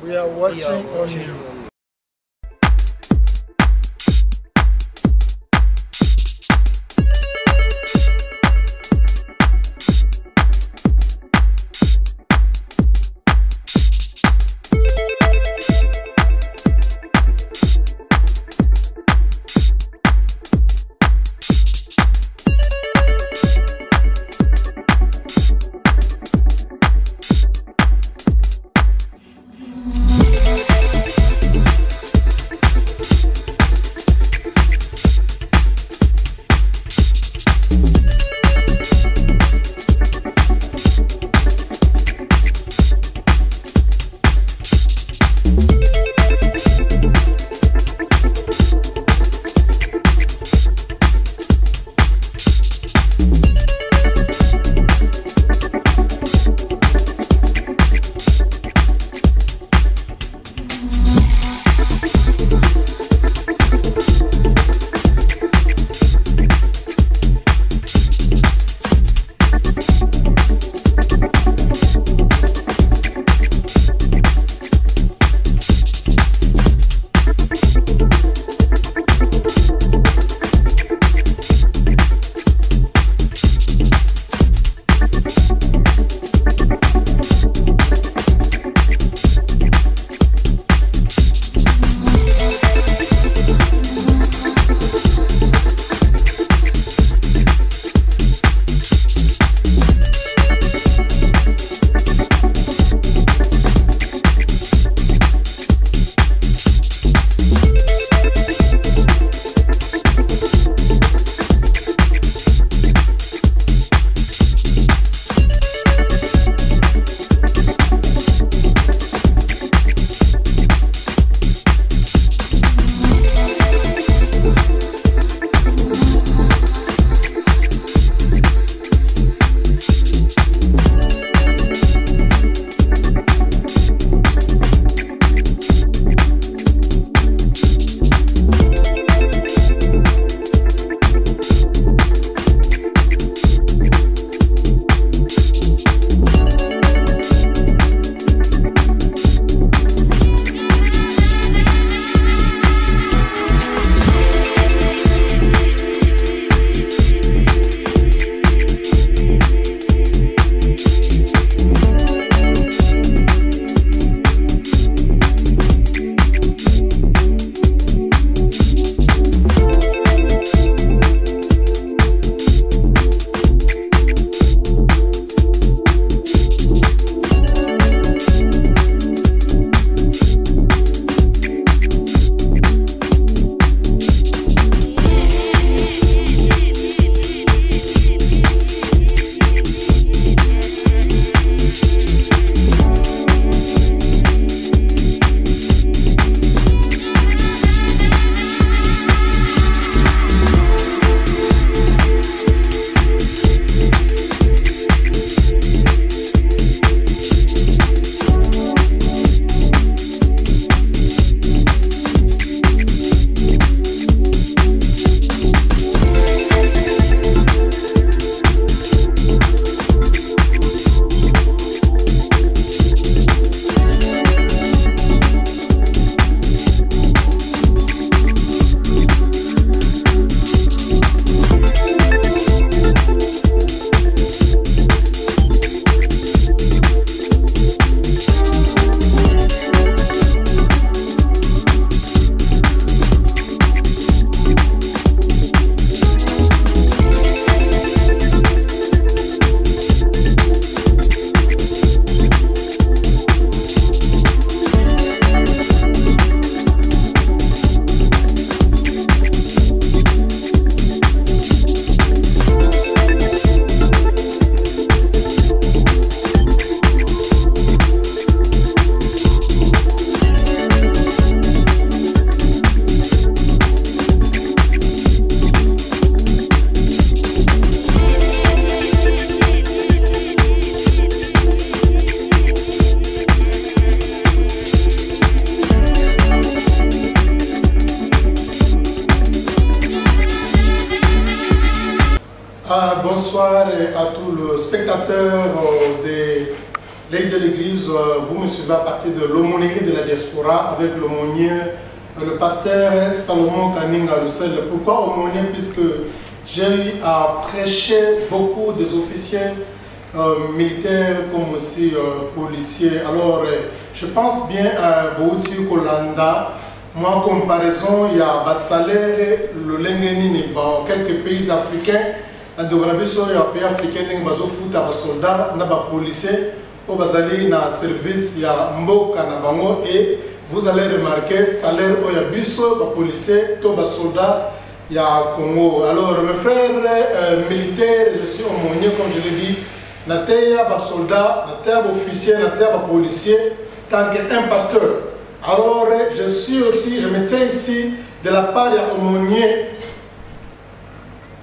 We are watching on you. L'œil de l'église, vous me suivez à partir de l'aumônerie de la diaspora avec l'aumônier, le pasteur Salomon Kaninga, le seul. Pourquoi aumônier? Puisque j'ai eu à prêcher beaucoup des officiers militaires comme aussi policiers. Alors, je pense bien à Bouti Kolanda. Moi, en comparaison, il y a un salaire, le Lengenini, dans quelques pays africains. Il y a un pays africain qui a des soldats, des policiers. Au Bazali, dans le service, il y a Mboka Nabango et vous allez remarquer, salaire, il y a Bisso, des policiers, des soldats, il y a Congo. Alors, mes frères militaires, je suis aumônier, comme je l'ai dit, il y a des soldats, il y a des officiers, il y a des policiers, tant qu'un pasteur. Alors, je suis aussi, je me tiens ici de la part de l'aumônier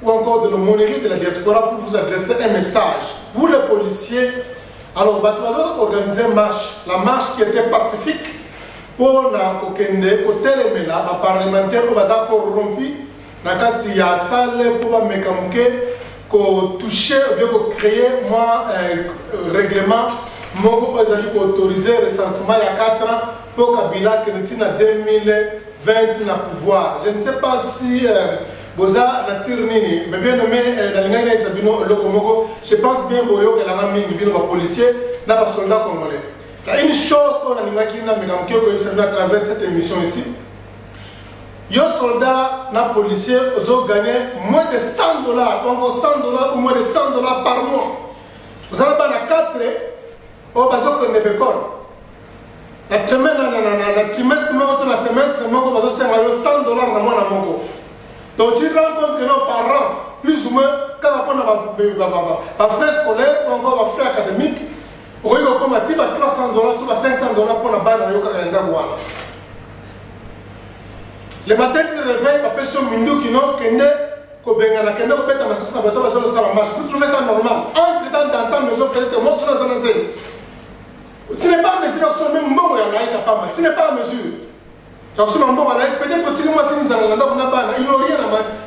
ou encore de l'aumônerie de la diaspora pour vous adresser un message. Vous, les policiers, alors, nous avons organisé une marche, la marche qui était pacifique pour les parlementaires qui sont corrompus, il y a une salle pour toucher ou bien créer un règlement qui autorisé le recensement il y a 4 ans pour Kabila qui est en 2020 dans le pouvoir. Je ne sais pas si Boza na tirnini, mais bien nommé dans je pense bien que la policier n'a pas soldat congolais. Il y a une chose qu'on a à travers cette émission ici. Les soldats et policiers ont gagné moins de $100, donc $100 ou moins de $100 par mois. Vous allez dans 4 au bateau que ne la trimestre, la semestre, $100 dans mon amour. Donc tu rencontres nos parents, plus ou moins, quand on a frais scolaires ou encore frais académiques, on a $300, tout $500 pour la bande de Yoka. Le matin, tu te réveilles, tu appelles son Mindou qui n'a vous trouvez ça normal. Entre temps d'entendre, nous peut-être moi sur la scène. Tu n'es pas à mesure de même bon, tu n'es pas à mesure. Peut-être que tu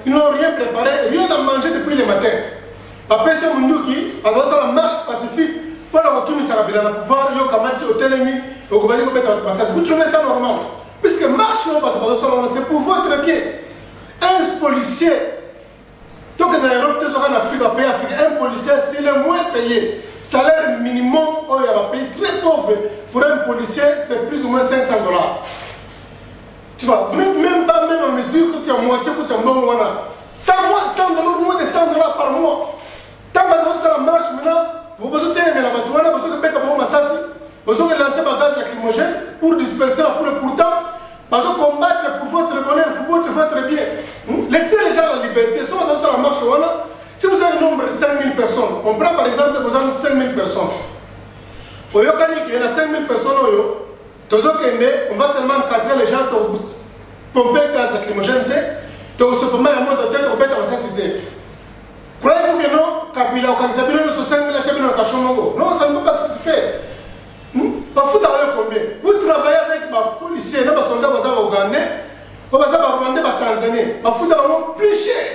ils n'ont rien préparé, rien à manger depuis le matin. Après ce Munduki, alors ça la marche pacifique, pour la voiture, ça va pouvoir vous trouvez ça normal? Puisque marche, c'est pour votre bien. Un policier, donc dans l'Europe, un policier, c'est le moins payé. Salaire minimum, il va payer très pauvre. Pour un policier, c'est plus ou moins $500. Tu vois, vous n'êtes même pas en mesure que tu as moitié que tu as un bon mois. $100, moins de $100 par mois. Tant que ça marche maintenant, vous avez besoin de la batoune, vous avez besoin de massassi, vous avez lancer ma gaz lacrymogène pour disperser la foule. Pourtant, vous avez combattre pour votre bonheur, pour votre bien. Laissez les gens la liberté. Si vous avez la marche, si vous avez un nombre de 5000 personnes, on prend par exemple, vous avez 5000 personnes. Il y a 5000 personnes. On va seulement encadrer les gens pour pomper le gaz lacrymogène, pour se former à monter tête au bête à la cité. Croyez-vous que non, Kabila, quand ils habitent sur 5 000, non, ça ne peut pas se faire. Vous travaillez avec les policiers, les soldats ougandais, les rwandais, les tanzaniens. Vous avez plus cher.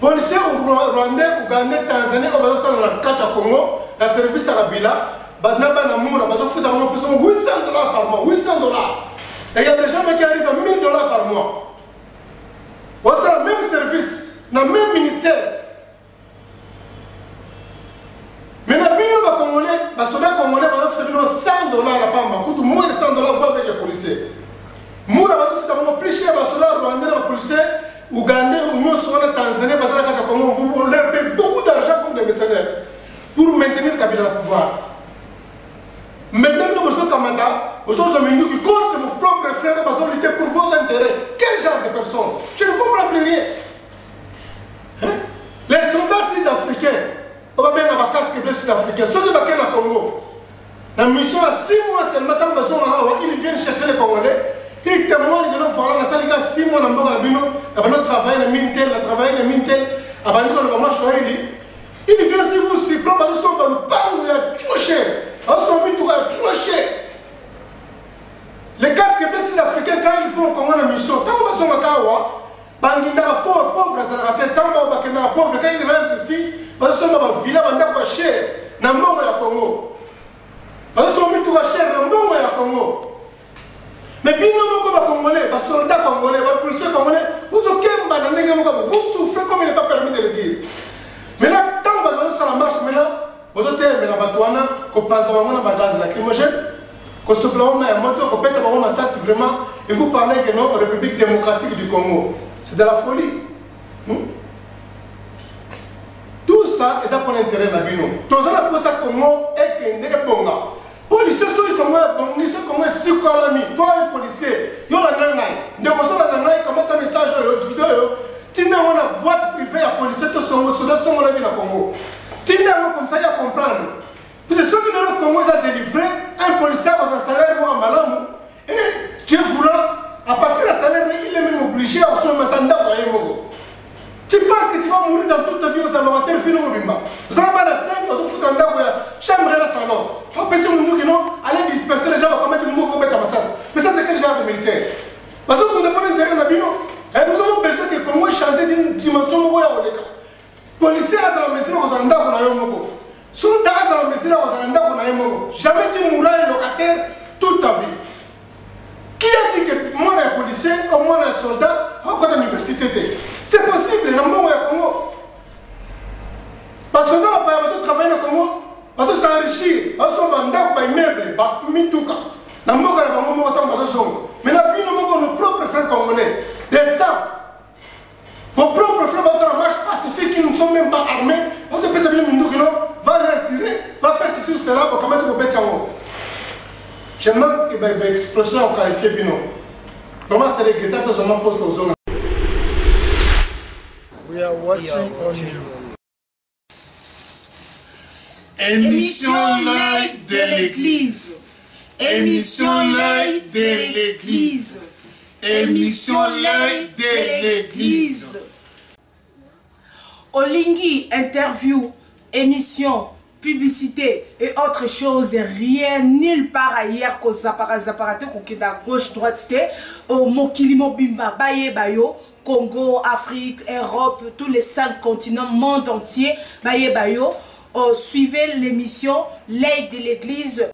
Les policiers rwandais, ougandais, tanzaniens, ils sont dans le Congo, le service à Kabila. $800 par mois, $800. Et il y a des gens qui arrivent à $1000 par mois. C'est le même service, dans le même ministère. Mais dans le Congolais, les soldats congolais vont $100 par mois, coûte moins de $100 avec les policiers. Moura va plus cher, les soldats rwandais, les policiers, ougandais, ou les tanzaniens, vous leur payez beaucoup d'argent comme des mercenaires pour maintenir Kabila au pouvoir. Maintenant, nous sommes Kamata, vous sommes qui contre vos propres frères, vous lutter pour vos intérêts. Quel genre de personnes? Je ne comprends plus rien. Les soldats sud-africains, on va bien avoir casque bleu sud-africain, ceux qui sont au Congo. La mission à 6 mois seulement, ils viennent chercher les Congolais, ils témoignent de nos forêts, la salle 6 mois dans le Bino, ils travaillent dans le Mintel, ils travaillent dans le Mintel, ils viennent si vous surprendre parce qu'ils sont dans le pan, il y a trop cher. Trop cher. Les casques bleus sud-africains, quand ils font comme une mission, quand on va sur le Kawa, Banginda fort, pauvre, tant que pauvre, quand ils rentrent ici, parce que sur ma villa, on a pas cher, dans le Congo. Congo. Mais bien non, les Congolais, les soldats congolais, les policiers congolais, vous souffrez comme il n'est pas permis de le dire. Maintenant, tant que vous allez la marche, vous allez la batouana, vous passez à gaz lacrymogène, vous se blâmez à moto, vous pète ça, c'est vraiment. Et vous parlez que non, République démocratique du Congo. C'est de la folie. Tout ça, c'est pour l'intérêt de la Bino. Tout ça, pour ça, Congo est qu'il est bon. Policiers sont les Congolais, si toi un policier, il y a un nangai. Ne pas ça, nangai, comment tu as un message vidéo. Tu n'as pas une boîte privée à policiers, tu sont la ville à Congo. Tu n'as pas comme ça, il y a à comprendre. Parce que ceux qui dans le Congo, ils ont délivré un policier dans un salaire ou un malamou. Et Dieu voulant, à partir du salaire, il est même obligé à son matin à tu penses que tu vas mourir dans toute ta vie aux amateurs finaux, Bimba. Vous allez pas la scène, vous allez foutre en dehors, chambre et le salon. Faut penser au monde qui non, aller disperser les gens, comment tu nous combats comme ça. Mais ça, c'est quel genre de militaire? Parce que nous n'avons pas d'intérêt dans la vie, non. Nous avons besoin que le Congo change d'une dimension. Policiers, à la maison, aux endroits, on a eu un mot. Soldats, à la maison, aux endroits, on a eu un mot. Jamais tu mourras un locataire toute ta vie. Qui a dit que moi, un policier, ou moi, un soldat, à quoi l'université? C'est possible, dans le Congo. Parce que nous avons travaillé au Congo, parce que ça enrichit, parce que nous avons des meubles, des mituka. Dans le Congo, nous avons mais nous avons nos propres frères congolais, des sangs. Vos propres frères vont faire la marche pacifique, qui ne sont même pas armés. Parce que vous savez, va les retirer, va faire ceci ou cela pour commettre vos bêtes. Je manque l'expression pour qualifier Bino. Vraiment, c'est regrettable que je m'en pose aux zones. We are watching on you. Émission live de l'église. Émission live de l'église. Émission live de l'église. Olingi, interview, émission, publicité et autre chose, rien, nulle part ailleurs que Zaparate, à gauche, droite, au Mokilimo Bimba, Baye Bayo, Congo, Afrique, Europe, tous les 5 continents, monde entier, Baye Bayo, suivez l'émission L'œil de l'église.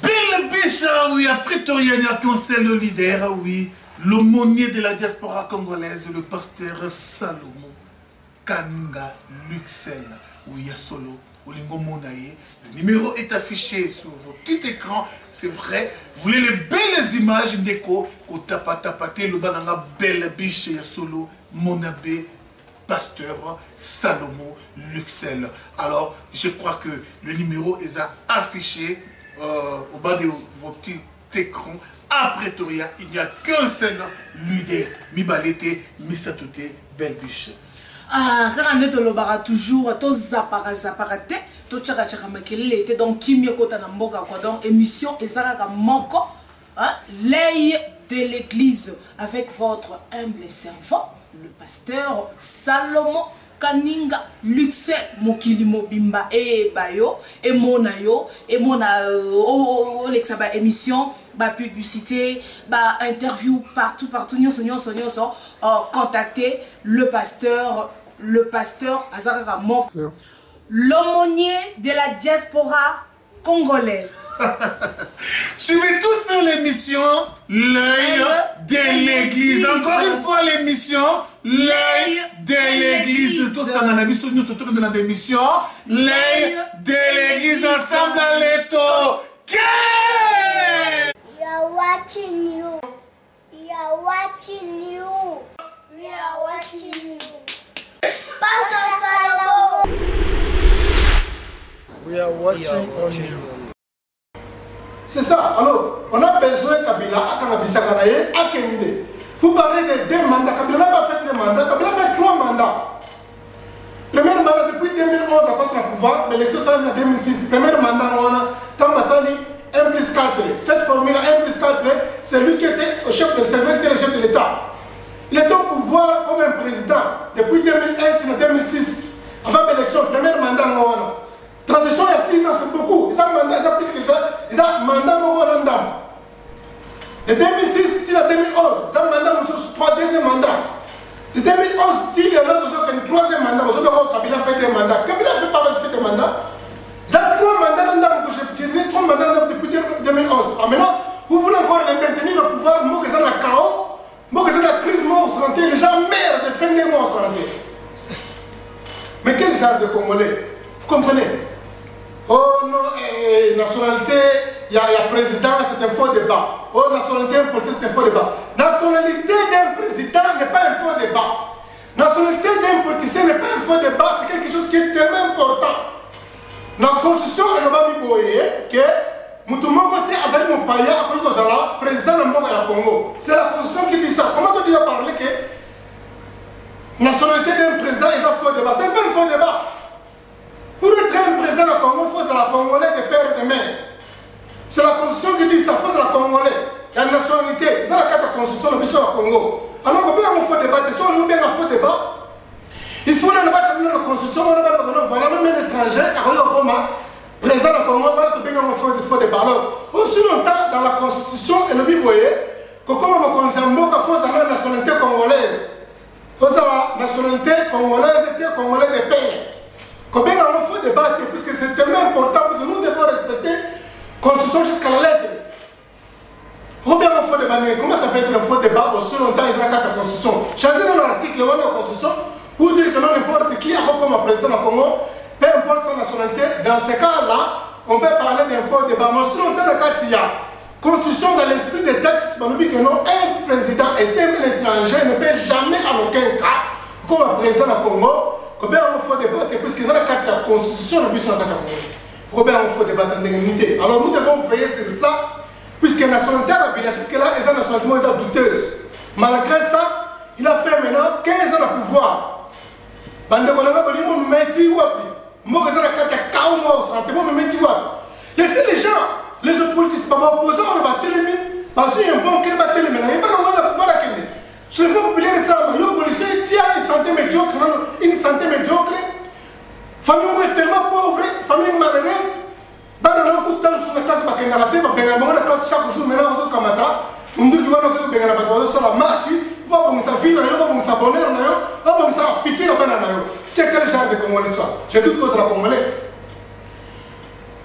Belle Bicha, oui, à Pretoria, il y a qu'un seul leader, oui, l'aumônier de la diaspora congolaise, le pasteur Salomon Kaninga Luxel, oui, Solo. Le numéro est affiché sur vos petits écrans, c'est vrai. Vous voulez les belles images d'écho, le banana belle biche et solo, mon abbé, pasteur Salomon Luxel. Alors, je crois que le numéro est affiché au bas de vos petits écrans. À Pretoria, il n'y a qu'un seul leader, Mibalete, Misatoute, belle biche. Ah, quand on est au bara toujours, to zaparate, to tchaka makele était donc kimio kota na mboka quoi donc émission ezaka moko, l'œil de l'église avec votre humble servant, le pasteur Salomon Kaninga Luxe Mokilimo Bimba et Bayo et Monayo et Mona l'exaba émission ba publicité ba interview partout contactez le pasteur Azaraka Mok, l'aumônier de la diaspora congolaise. Suivez tous sur l'émission L'œil de l'église. Encore une fois l'émission L'œil de l'église. Tout ça dans la mission, nous sommes dans l'émission L'œil de l'église ensemble dans les taux. We are watching you. We are watching you. We are watching you. Pastor Salomon. We are watching on you. C'est ça. Alors, on a besoin de Kabila, Akanabisakanaye, Akende. Vous parlez de 2 mandats. Kabila n'a pas fait 2 mandats. Kabila a fait 3 mandats. Premier mandat depuis 2011 à contre le pouvoir, mais l'élection s'est en 2006. Premier mandat, on a Tambasali 1 plus 4. Cette formule 1 plus 4, c'est lui qui était le chef de l'État. Il était au pouvoir comme un président depuis 2001 à 2006. Avant l'élection, premier mandat, on a. Transition il y a 6 ans, c'est beaucoup. Ils ont mandat, ils ont plus que ça. Ils ont mandat de 2006 à 2011, ils ont mandat sur 3 deuxième mandat. De 2011, il y a un 3e mandat. Vous savez, Kabila fait des mandats. Kabila fait pas mal de mandats. Ils ont 3 mandats, j'ai 3 mandats depuis 2011. Maintenant, Congolais. Vous comprenez? Oh non, nationalité, il y a président, c'est un faux débat. Oh, nationalité d'un politique, c'est un faux débat. Nationalité d'un président n'est pas un faux débat. Nationalité d'un politicien n'est pas un faux débat, c'est quelque chose qui est tellement important. La constitution, elle va me dire que Moutoumoko te azali mopaya akoki kozala président na mboka ya Congo. C'est la constitution qui dit ça. Comment tu vas parler que nationalité d'un président est un faux débat? C'est pas un faux débat. Pour être un président du Congo, il faut la Congolais de père et de mère. C'est la constitution qui dit ça, il faut la Congolais. La nationalité, c'est la carte constitution de la Congo. Alors, comment on fait débat? Si on a bien un faux débat, il faut la constitution, on a voilà même un étranger, comme président du Congo, on va bien un faux débat. Alors, aussi longtemps dans la constitution, et le biboye, que comme on a la nationalité congolaise, la nationalité congolaise était congolais de père. Combien on faut débattre, puisque c'est tellement important, parce que nous devons respecter la constitution jusqu'à la lettre. Combien on faut débattre? Comment ça peut être un faux débat aussi longtemps ils ont la constitution? Changer dans l'article de la constitution pour dire que non n'importe qui a comme président du Congo, peu importe sa nationalité, dans ce cas-là, on peut parler d'un faux débat. Mais aussi longtemps le cas il y a constitution dans l'esprit des textes, on dit que non, un président et un étranger ne peut jamais en aucun cas, comme président du Congo, combien on faut débattre, puisque c'est la carte de la constitution, la mission de la Congo. Combien on faut débattre en dignité. Alors nous devons veiller sur ça, puisque la nationalité à la jusque-là, ils ont nationalement douteuse. Malgré ça, il a fait maintenant 15 ans de pouvoir. Laissez les gens, les politiciens, opposants, on va téléminer, parce qu'il y a un bon qui va téléminer, il n'y a pas de pouvoir à Kenya. Sur le plan populaire, les policiers tiennent une santé médiocre, famille est tellement pauvre, famille malheureuse. Dans beaucoup de temps, sur la classe, la classe chaque jour, maintenant, aux Kamata, on dit qu'il va la marche, on va sa vie, on va sa bonheur, on va sa futur. C'est quel genre de Congolais soit? J'ai dit que c'est la Congolais.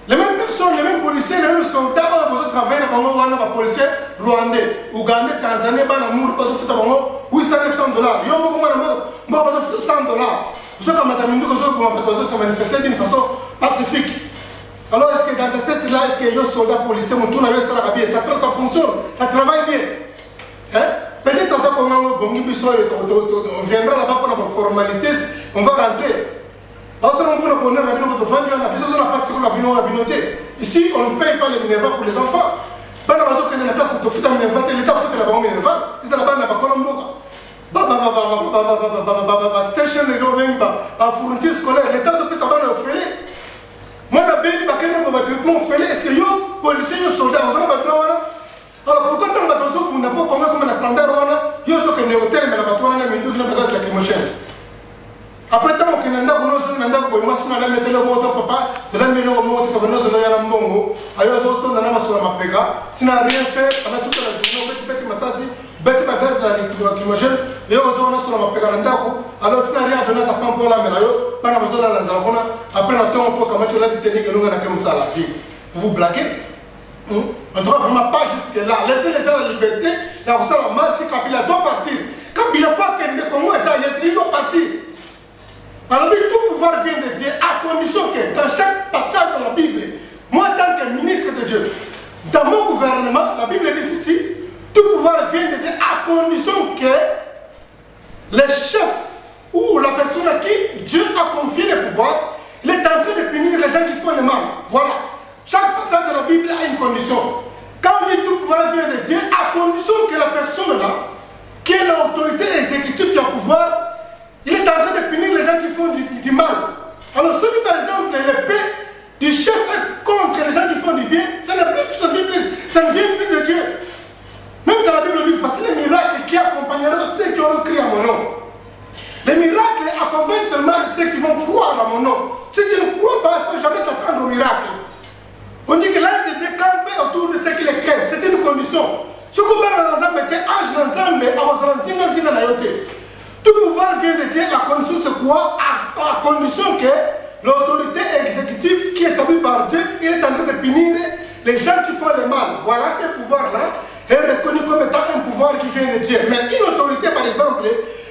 Les mêmes personnes, les mêmes policiers, les mêmes soldats, on a besoin de travailler dans les policiers rwandais, ougandais, tanzaniens, Banamour, pas de $800, $900. Yo, moi, pas de $100. Je suis se manifester d'une façon pacifique. Alors, est-ce que dans ta tête là, est-ce que les soldats policiers, ça fonctionne, ça travaille bien? Hein? Peut-être qu'on viendra là-bas pour la formalité, on va rentrer. Ici, on ne paye pas les Minerva pour les enfants. L'État fout la Minerva, ils sont là-bas dans la Colombo. Station de fourniture scolaire, l'État se peut savoir l'offrir. Moi, je suis traitement est-ce que les policiers et les soldats, vous avez alors pourquoi tu as besoin qu'on n'a pas comme un standard, il y a des hôtels, mais la bâtiment n'a pas de gaz lacrymogène. Après, tant qu'on a un mettre le mot papa, de la maison au monde, comme nous avons un bongo, ailleurs autant d'un amas sur la mapega, tu n'as rien fait, on a toute la journée, petit massasi, bête la gaz lacrymogène, et aux zones sur la mapega, alors tu n'as rien donné à ta femme pour la médaille, pas la besoin de la zalona, après le temps, on peut comme tu l'as dit, que nous avons comme ça la vie. Vous vous blaguez? On ne doit vraiment pas jusque-là. Laissez les gens la liberté, et après ça, la marche, Kabila doit partir. Kabila faut que le Congo et ça, il doit partir. Alors, tout pouvoir vient de Dieu, à condition que dans chaque passage de la Bible, moi, en tant que ministre de Dieu, dans mon gouvernement, la Bible dit ceci, tout pouvoir vient de Dieu, à condition que le chef ou la personne à qui Dieu a confié le pouvoir, il est en train de punir les gens qui font le mal. Voilà. Chaque passage de la Bible a une condition. Quand on dit tout pouvoir vient de Dieu, à condition que la personne là, qui est l'autorité exécutive qui a pouvoir, il est en train de punir les gens qui font du mal. Alors, celui par exemple, l'épée du chef est contre les gens qui font du bien, ça ne vient plus de Dieu. Même dans la Bible, on dit voici les miracles qui accompagneront ceux qui auront crié à mon nom. Les miracles accompagnent seulement ceux qui vont croire à mon nom. Si tu ne crois pas, il ne faut jamais s'attendre aux miracles. On dit que l'âge de Dieu campait autour de ceux qui les craignent. C'est une condition. Ce qu'on va dans l'ensemble était âge d'ensemble, à tout pouvoir vient de Dieu, la condition c'est quoi? À condition que l'autorité exécutive qui est établie par Dieu, il est en train de punir les gens qui font le mal. Voilà, ce pouvoir-là est reconnu comme étant un pouvoir qui vient de Dieu. Mais une autorité, par exemple,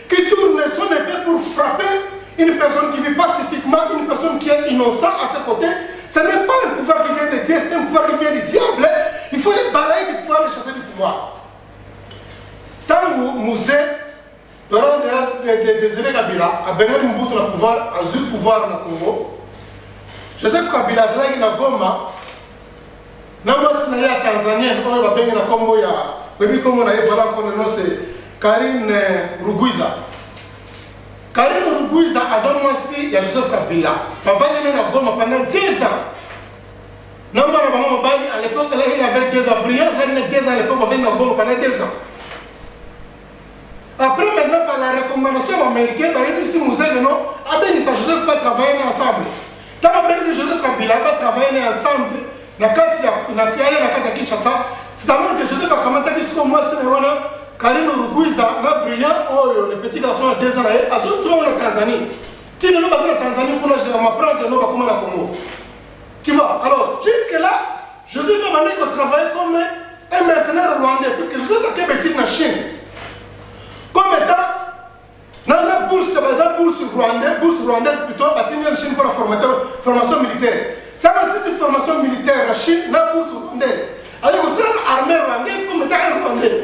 qui tourne son épée pour frapper une personne qui vit pacifiquement, une personne qui est innocente à ses côtés. Ce n'est pas un pouvoir qui vient de Dieu, c'est un pouvoir qui vient du diable. Il faut les balayer du pouvoir, les chasser du pouvoir. Tant que Mousset, durant des années Kabila, a béni un bout de pouvoir, a eu le pouvoir dans le Congo. Joseph Kabila, c'est là qu'il a Goma. Nama sinaya Tanzania, on va béni le Congo, il comme on a voilà qu'on a c'est Karine Rugwiza. Karine Rugwiza, à Zanouassi, il y a Joseph Kabila. Papa est à Goma pendant 2 ans. Nama à l'époque, il avait 2 ans. Briand, il avait 2 ans à l'époque, il avait à Goma pendant 2 ans. Après, maintenant, par la recommandation américaine, il y a ici Moussé de nom, Abenissa Joseph va travailler ensemble. Quand Abenissa Joseph Kabila va travailler ensemble, na Kinshasa, c'est à dire que Joseph a commenté que ce moi, c'est Karine Rugwiza, na Briand, le petit garçon de 2 ans, à ce moment en Tanzanie. Tu ne vas pas en Tanzanie pour m'apprendre que nous allons à Congo. Tu vois, alors, jusque-là, Joseph a demandé de travailler comme un mercenaire rwandais, puisque Joseph a été en Chine. Comme étant dans la bourse rwandaise plutôt, en Chine pour la formation militaire. Quand c'est une formation militaire en Chine, la bourse rwandaise. Alors vous serez l'armée rwandaise comme étant un rwandais.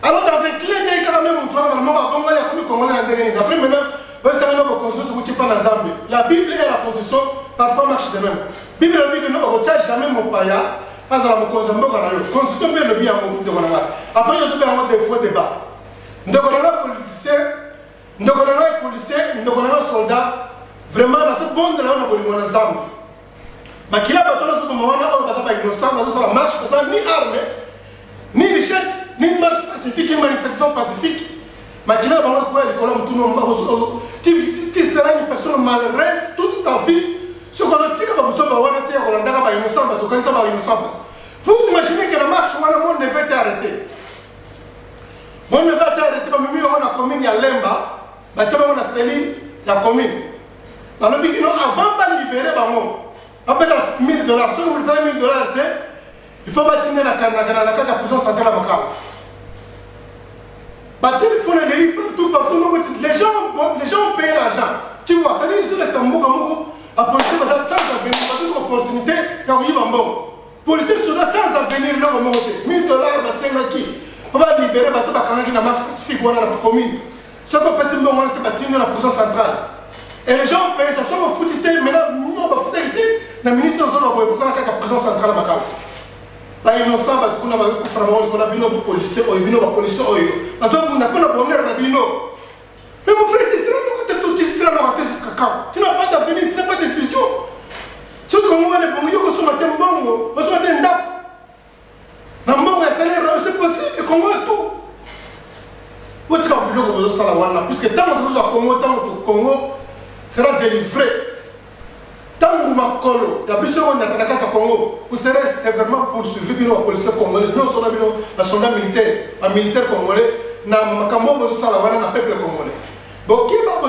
Alors dans un clin d'œil, quand même, on doit normalement il y a Congolais en dernier. Après maintenant, vous savez la constitution, vous ne pas dans Zambie. La Bible et la constitution parfois marchent de même. La Bible dit que nous ne retirons jamais mon païa. La constitution est le bien de après, je suis en des faux débats. Nous avons des policiers, nous avons des soldats. Vraiment, dans ce monde de là, on a voulu ensemble. Mais qui a battu dans ce moment, on va pas innocent, on va marche, ni armes, ni richesse, ni marche pacifique, ni manifestation pacifique. Mais qui a battu quoi, les colons, tout le monde, tu seras une personne malheureuse toute ta vie. Ce qu'on a dit, c'est que vous êtes innocent. Vous imaginez que la marche, on ne va pas arrêter. On ne va pas arrêter, mais on a commune, il y a Lemba, on a Céline, il y a commune. Alors, avant de libérer, on peut $1 000. Si vous avez $1 000, il faut bâtir la prison centrale à Macao. Il faut les lire partout. Les gens ont payé l'argent. Tu vois, c'est-à-dire que la police va sans avenir, pas une opportunité, il y a un bon. Les policiers sont là sans avenir, là, on monte. $1 000, c'est un qui. On va libérer bateau qui n'a marche pacifique dans la commune. Ce qu'on peut se dire, on est bâti dans la prison centrale. Et les gens payent ça, sont foutés, maintenant, nous, on va foutre, dans la minute, on va voir la prison centrale à Macao. Pas innocent, on va faire des policiers, parce qu'on n'a pas de bonheur dans le mais mon frère, tu seras là jusqu'à quand? Tu n'as pas d'avenir, tu n'as pas de fusion. Ce qu'on voit, c'est que matin bongo, on se matin c'est possible, qu'on voit tout. Puisque tant que nous avons le Congo sera délivré. Tant que vous serez sévèrement poursuivi par les policiers congolais, non seulement les soldats militaires, les militaires congolais, dans le peuple congolais. Donc, qui va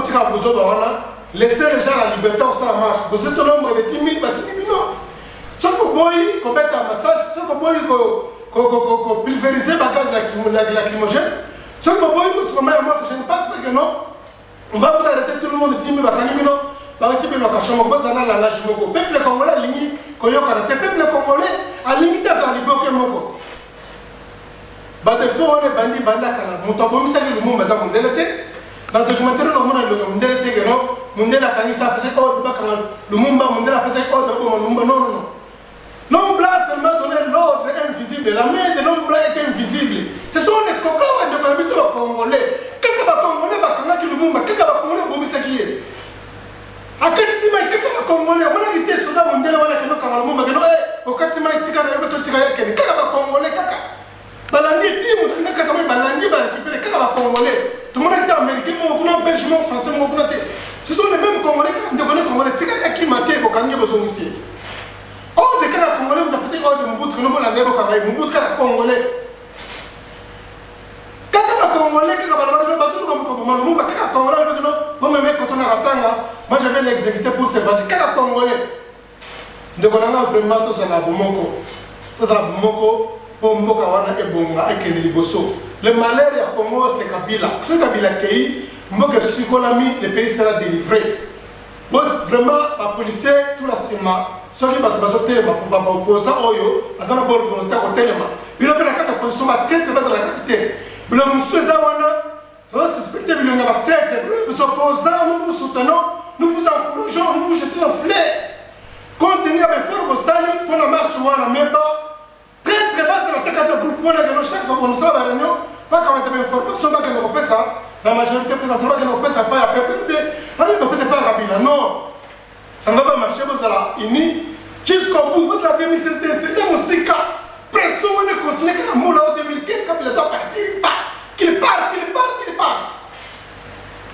laisser les gens à la liberté au la marche? Vous êtes au nombre de 10 000, 10 000. Ce que vous voyez, comme ça, ce que vous voyez, qu'on pulvérise les gaz lacrymogènes, ce que vous voyez, je ne pense pas que non. On va vous arrêter tout le monde, 10 000, peuple congolais, peuple congolais, à limite à libérer moko. Badefo on est bandi bandakala, mutabomisa le monde baza mondelete. Dans le documentaire, on a le mondelete que non, mondela kanisa fait ordre bakala, le mumba mondela fait ordre pour le mumba non. L'homme blanc seulement donné l'ordre invisible, la main de l'homme blanc est invisible. Ce sont les cocottes de la mission congolais. Qu'est-ce que va congolais bakanga qui le mumba, qu'est-ce que va congolais bomisa qui est? A quel si mais qu'est-ce que va congolais, on a été soldat mondela on a fait nos canaux mumba que non, au quel si mais tika na beto tika yake, qu'est-ce que va congolais kaka? Balandi timu na kaka mais balandi ba récupérer qu'est-ce que va congolais? Tout le monde est américain, mon belge, mon français, mon congolais. Ce sont les mêmes congolais qui ont congolais, tika yaki maté pour kangi besoin ici. Oh, des cas congolais, vous avez oh, de Mobutu, que nous avons l'anglaise au Caraïbe, Mobutu, cas congolais. Quand on a congolais, quand on a congolais, moi j'avais l'exécuté pour se vendre. Quand on a congolais, donc on a vraiment tout ça à Boumoko. Tout ça à Boumoko, pour Mboka Wana et Bonga et Kéli Bosso. Le malheur à Congo, c'est Kabila. Ce Kabila qui mboka sukolami le pays sera délivré. Bon, vraiment, les policiers, tout la semaine, ceux qui ont été opposants, ils ont bonne volonté au téléma. Ils ont fait la carte de position, très très basse à la quantité. Ils ont suspecté, ils ont traité, nous opposants, nous vous soutenons, nous vous encourageons, nous vous jetons la fleur. Continuez avec force au salut pour la marche ou la même très très basse à la carte de groupe. On a de chaque fois qu'on nous a réunion, pas quand on a information, pas qu'on a ça. La majorité présente, ça ne peut pas Kabila. Non, ça ne va pas marcher, vous allez unis jusqu'au bout. Vous allez 2016, c'est un musique. Pression, on est continué qu'à Moula en 2015, Kabila doit partir, qu'il parte.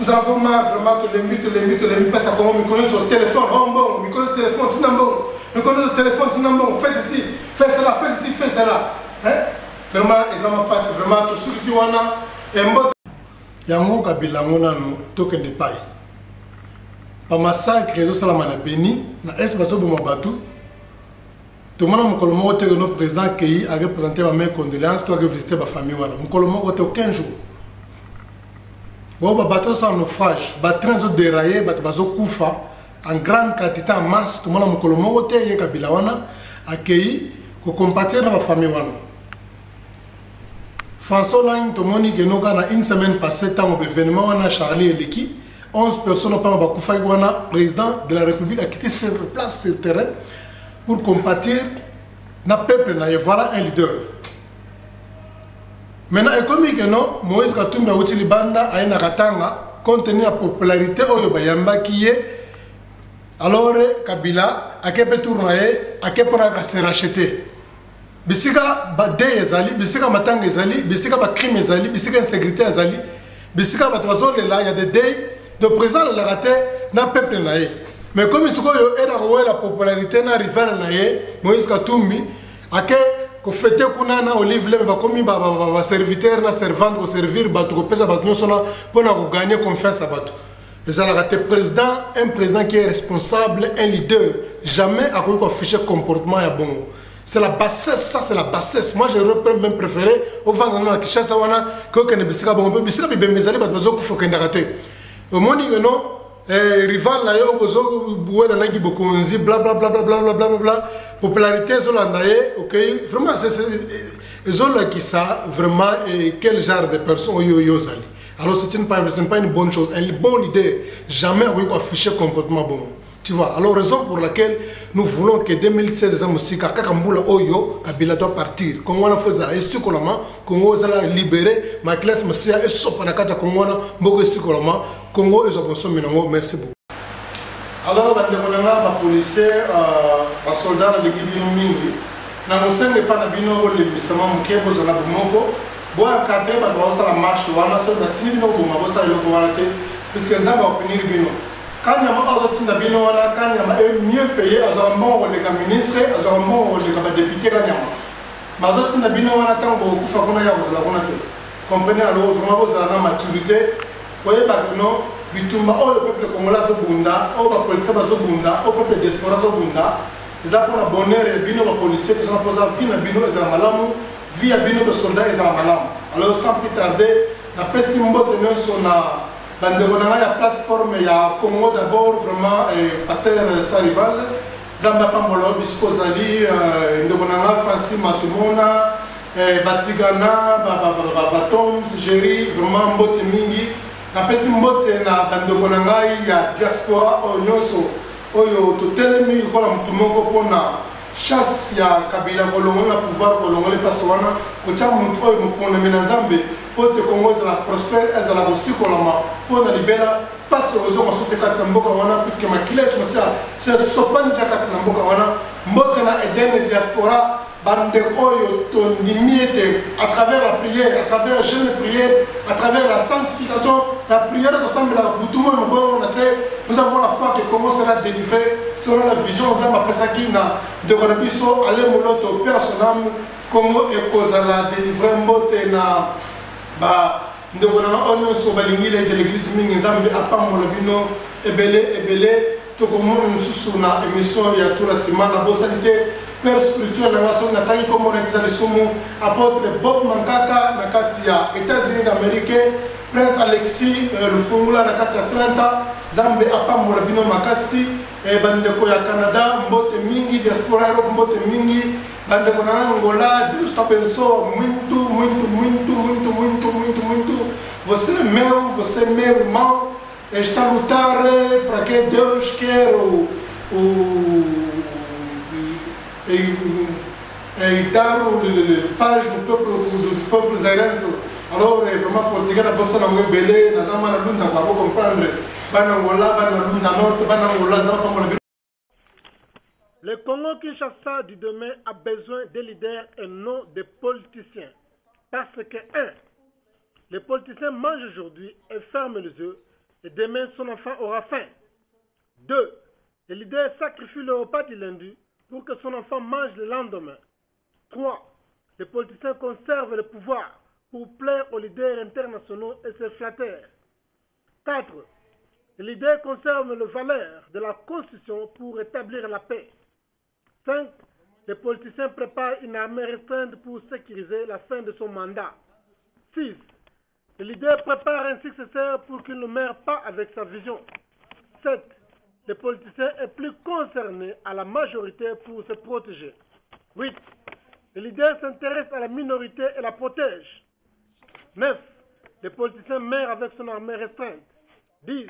Nous avons marre vraiment que les mythes, parce qu'on me connaît sur le téléphone, on me connaît sur le téléphone, tu n'as bon, me connaît sur le téléphone, tu n'as bon, fais ceci, fais cela, fais ceci, fais cela. Vraiment, ils ont passé vraiment tout ce qui est là. Yango Kabila ngonano token de paille. Par massacre de Salamana Beni, na espace de Mabatu, tout le monde a mon président qui a représenté ma mère condoléances, toi qui visité ma famille. Mon colomo était aucun jour. Bon, bateau sans naufrage, train de dérailler, bateau Koufa, en grande quantité en masse, tout le monde a mon colomo était Kabila wana accueilli pour compatir dans ma famille. François Lang, tout le monde qui a une semaine passée, tant au événement, on a Charlie et Leki, 11 personnes ont pas président de la République a quitté sur place, sur le terrain, pour compatir le peuple. Et voilà un leader. Maintenant, comme il non, Moïse Katumbi a utilisé Banda à une Katanga, compte tenu de la popularité qui est, alors Kabila a qu'à tourner, a qu'à se racheter. Bisika bade ezali, bisika matanga ezali, bisika ba crime ezali, bisika insécurité ezali, bisika ba toizo là, il y a des dés de présent la raté na peuple naé. Mais comme il yo era la popularité na rival naé, Moïse Katumbi ake ko fêter kunana olive le ba komi ba serviteur na servante ko servir ba to pesa ba nyonso na pona ko gagner confiance à bato. Les a raté président, un président qui est responsable, un leader, jamais a ko afficher comportement ya bongo. C'est la bassesse, ça c'est la bassesse. Moi j'aurais même préféré au Vangana qui chasse wana que ne bisika bon peu bisika bi bemezali ba bazo kufo kenda raté. Au monde non rival na yo bozo buwe na langi bokonzi bla bla bla bla bla bla bla popularité zolandaye OK vraiment c'est zola qui ça vraiment quel genre de personne yo zali. Alors c'est pas une bonne chose, un bon leader jamais on afficher comportement bon. Tu vois, alors raison pour laquelle nous voulons que 2016 les musiques Kakambula Oyo Kabila doit partir. Congo na faisait et Sikolama, Congo zala libéré, ma classe Messia et Sopanakata Congo na Mbogo Sikolama, Congo et Zabonso Minango, merci beaucoup. Alors la policier ba soldat na libino mingi na mosenge pa na bino ko libisama mukebo zona bomoko bo encadrer ba dosa la marche wana so da tini no boma bo sa yo ko wana te puisque nzamba opinir bino. Quand il y a mieux payé, il y a un bon ministre, il y a un bon député. Mais il y a comprenez alors vraiment vous avez la maturité. Vous voyez que non, le peuple congolais le police le peuple diaspora ils ont un bonheur et les policiers qui sont posés à vie vie à de soldats alors sans plus tarder, on a passé un bon sur la plateforme, il y a Congo d'abord, vraiment, pasteur Sarival, Zamba Pambolo, Bisco Zali, Ndobonanga, Fancy Matumona, Batigana, Batom, Sigeri, vraiment, Mbote Mingi. Na pesi Mbote na Bandobonanga, il y a diaspora, Onyoso, Oyo, Totelemi, Kola Mtumoko, Pona, chasse, il y a Kabila, Kolongo, la pouvoir, Kolongo, les Passoana, Kocha Moutoy, Moukoune, Menazambe. Pour te Congo, elle prospère, elle a aussi pour la libérer, parce que aux hommes sont puisque ma clé, c'est Sopan Jakat Nambokawana, Mbokana et Den diaspora, Bande Oyo, ton limite, à travers la prière, à travers la jeune prière, à travers la sanctification, la prière de Sambela, nous avons la foi que Congo sera délivré, selon la vision, nous avons appelé ça qui n'a de Gonabiso, aller mouloto, Père son âme, Congo et Kozala, délivrer Mbotena. Nous avons de l'église Minginzambi à Pamolabino, Ebele, Tokomon, Susuna, émission, il y a tout la semaine, la bossalité, père spirituel, la nation, Nathalie, comme on a dit, apôtre Bob Mankaka, Nakatia, États-Unis d'Amérique, Prince Alexis le Fungula na 430 Zambe apambola bino makasi bandeko ya Canada mbote mingi diaspora Europe mbote mingi bandeko na Angola Deus tá pensou muito você meu irmão está a lutar para que Deus quer dar paz do peuple zairense. Alors vraiment politique na bossa na ngobele na zama na lunda kwa comprendre bana ngola bana lunda nord bana ngola zama pa. Le Congo-Kinshasa du demain a besoin de leaders et non de politiciens. Parce que 1. Les politiciens mangent aujourd'hui et ferment les yeux et demain son enfant aura faim. 2. Les leaders sacrifient le repas du lundi pour que son enfant mange le lendemain. 3. Les politiciens conservent le pouvoir pour plaire aux leaders internationaux et ses flatteurs. 4. Les leaders conservent les valeurs de la Constitution pour établir la paix. 5. Les politiciens préparent une armée restreinte pour sécuriser la fin de son mandat. 6. Les leaders préparent un successeur pour qu'il ne meure pas avec sa vision. 7. Les politiciens sont plus concernés à la majorité pour se protéger. 8. Les leaders s'intéressent à la minorité et la protègent. 9. Les politiciens meurent avec son armée restreinte. 10.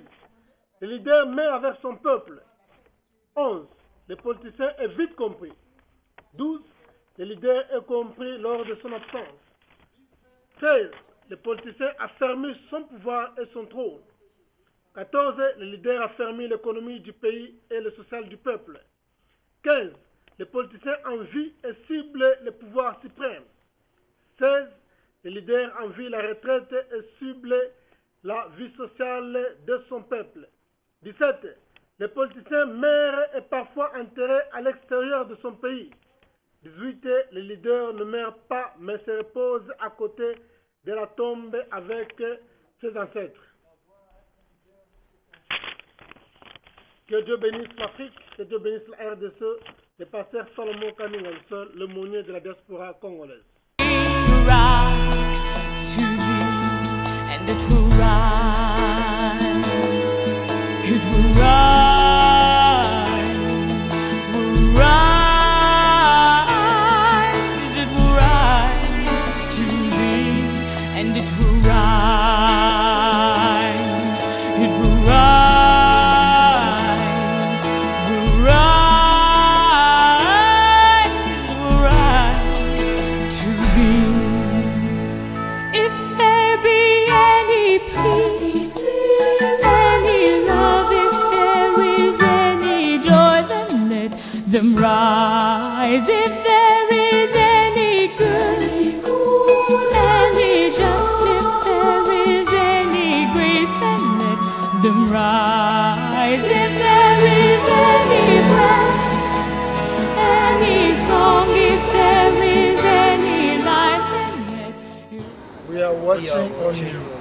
Les leaders meurent avec son peuple. 11. Les politiciens est vite compris. 12. Les leaders est compris lors de son absence. 13. Les politiciens affermissent son pouvoir et son trône. 14. Les leaders affermissent l'économie du pays et le social du peuple. 15. Les politiciens envient et ciblent le pouvoir suprême. 16. Les leaders envient la retraite et ciblent la vie sociale de son peuple. 17. Les politiciens meurent et parfois enterrés à l'extérieur de son pays. 18. Les leaders ne meurent pas mais se reposent à côté de la tombe avec ses ancêtres. Que Dieu bénisse l'Afrique, que Dieu bénisse la RDC, le pasteur Salomon Kaninga, le monnier de la diaspora congolaise. And it will rise, it will rise, it will rise to thee, and it will rise, it will rise, will rise to thee. If there be any peace, any love, if there is any joy, then let them rise. If there is any good, any just, if there is any grace, then let them rise. If there is any breath, any song, if there is any life, then let We are watching on you.